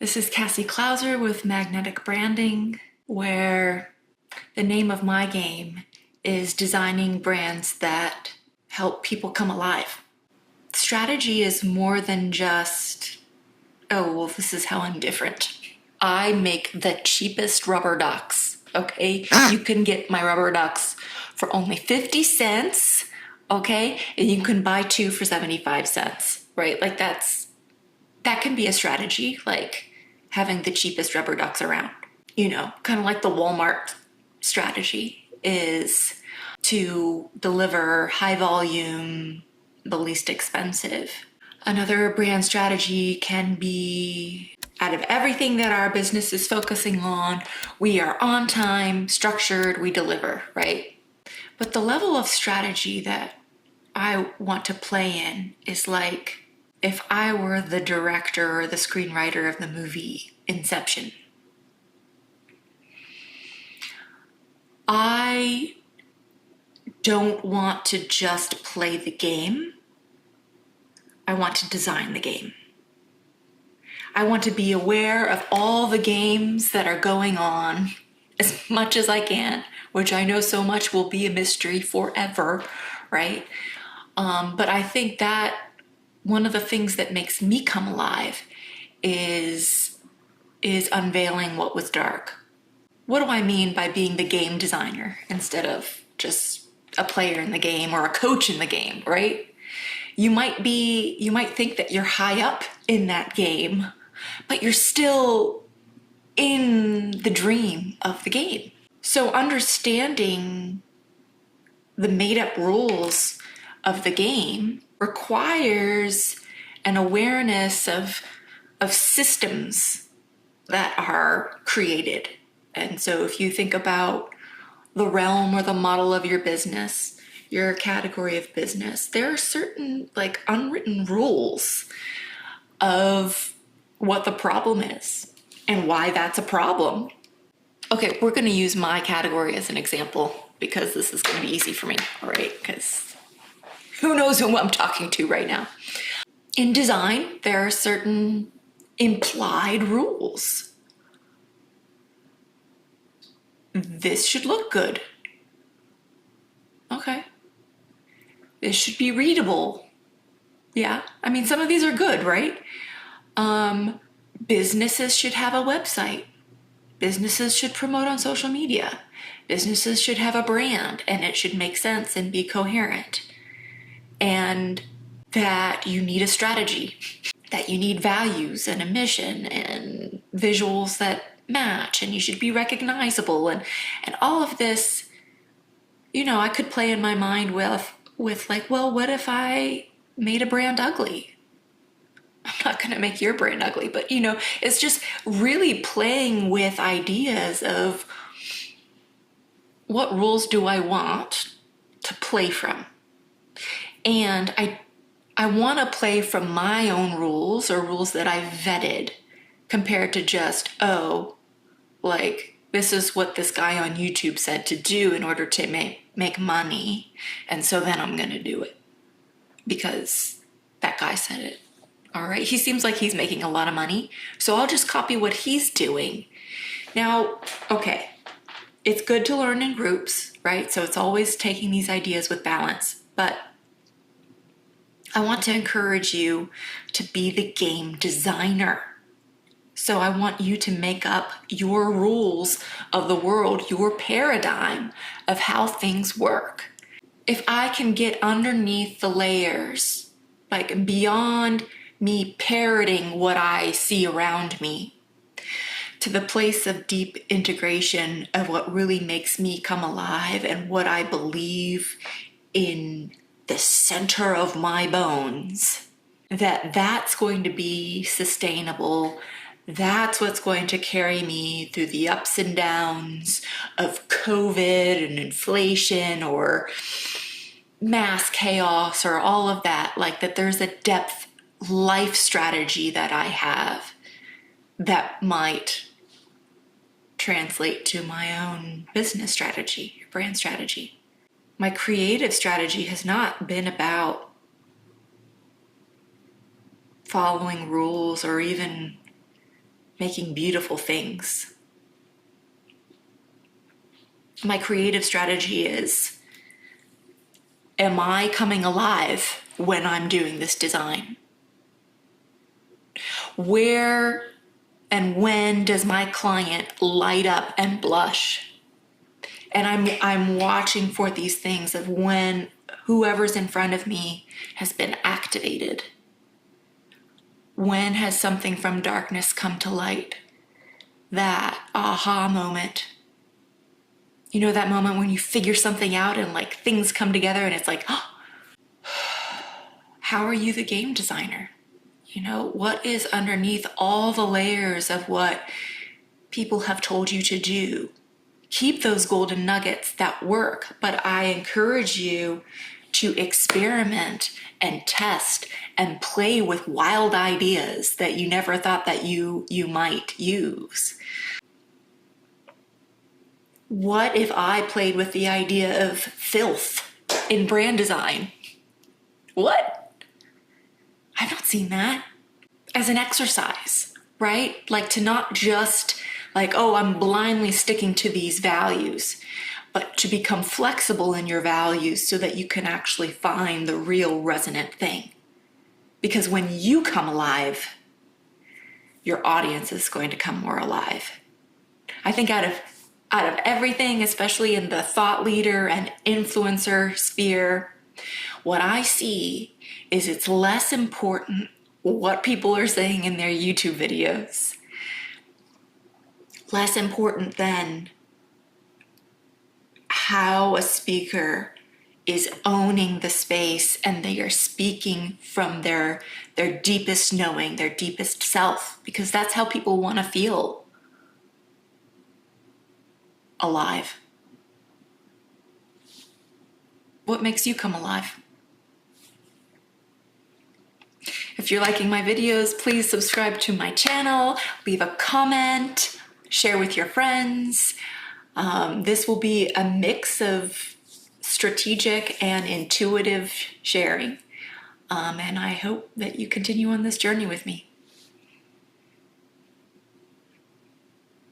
This is Cassie Clouser with Magnetic Branding, where the name of my game is designing brands that help people come alive. Strategy is more than just, oh, well, this is how I'm different. I make the cheapest rubber ducks, okay? You can get my rubber ducks for only 50 cents, okay? And you can buy two for 75 cents, right? Like that can be a strategy, like having the cheapest rubber ducks around. You know, kind of like the Walmart strategy is to deliver high volume, the least expensive. Another brand strategy can be out of everything that our business is focusing on, we are on time, structured, we deliver, right? But the level of strategy that I want to play in is like if I were the director or the screenwriter of the movie Inception. I don't want to just play the game. I want to design the game. I want to be aware of all the games that are going on as much as I can, which I know so much will be a mystery forever, right? But I think that one of the things that makes me come alive is unveiling what was dark. What do I mean by being the game designer instead of just a player in the game or a coach in the game, right? You might think that you're high up in that game, but you're still in the dream of the game. So understanding the made-up rules of the game requires an awareness of systems that are created. And so if you think about the realm or the model of your business, your category of business, there are certain like unwritten rules of what the problem is and why that's a problem. Okay, we're going to use my category as an example because this is going to be easy for me, all right? Because who knows who I'm talking to right now. In design, there are certain implied rules. This should look good. Okay. This should be readable. Yeah, I mean, some of these are good, right? Businesses should have a website. Businesses should promote on social media. Businesses should have a brand, and it should make sense and be coherent. And that you need a strategy, that you need values and a mission and visuals that match, and you should be recognizable, and all of this. You know, I could play in my mind with like, well, what if I made a brand ugly? I'm not going to make your brand ugly, but you know, it's just really playing with ideas of what rules do I want to play from. And I want to play from my own rules or rules that I've vetted compared to just, oh, like this is what this guy on YouTube said to do in order to make money. And so then I'm going to do it because that guy said it. All right. He seems like he's making a lot of money. So I'll just copy what he's doing. Now, okay, it's good to learn in groups, right? So it's always taking these ideas with balance. But I want to encourage you to be the game designer. So I want you to make up your rules of the world, your paradigm of how things work. If I can get underneath the layers, like beyond me parroting what I see around me, to the place of deep integration of what really makes me come alive and what I believe in the center of my bones, that's going to be sustainable. That's what's going to carry me through the ups and downs of COVID and inflation or mass chaos or all of that. Like that there's a depth life strategy that I have that might translate to my own business strategy, brand strategy. My creative strategy has not been about following rules or even making beautiful things. My creative strategy is, am I coming alive when I'm doing this design? Where and when does my client light up and blush? And I'm watching for these things of when whoever's in front of me has been activated. When has something from darkness come to light? That aha moment. You know, that moment when you figure something out and like things come together and it's like, oh, how are you the game designer? You know, what is underneath all the layers of what people have told you to do? Keep those golden nuggets that work, but I encourage you to experiment and test and play with wild ideas that you never thought that you might use. What if I played with the idea of filth in brand design? What? I've not seen that. As an exercise, right? Like to not just like, oh, I'm blindly sticking to these values, but to become flexible in your values so that you can actually find the real resonant thing. Because when you come alive, your audience is going to come more alive. I think out of everything, especially in the thought leader and influencer sphere, what I see is it's less important what people are saying in their YouTube videos. Less important than how a speaker is owning the space and they are speaking from their deepest knowing, their deepest self, because that's how people want to feel alive. What makes you come alive? If you're liking my videos, please subscribe to my channel, leave a comment, share with your friends. This will be a mix of strategic and intuitive sharing. And I hope that you continue on this journey with me.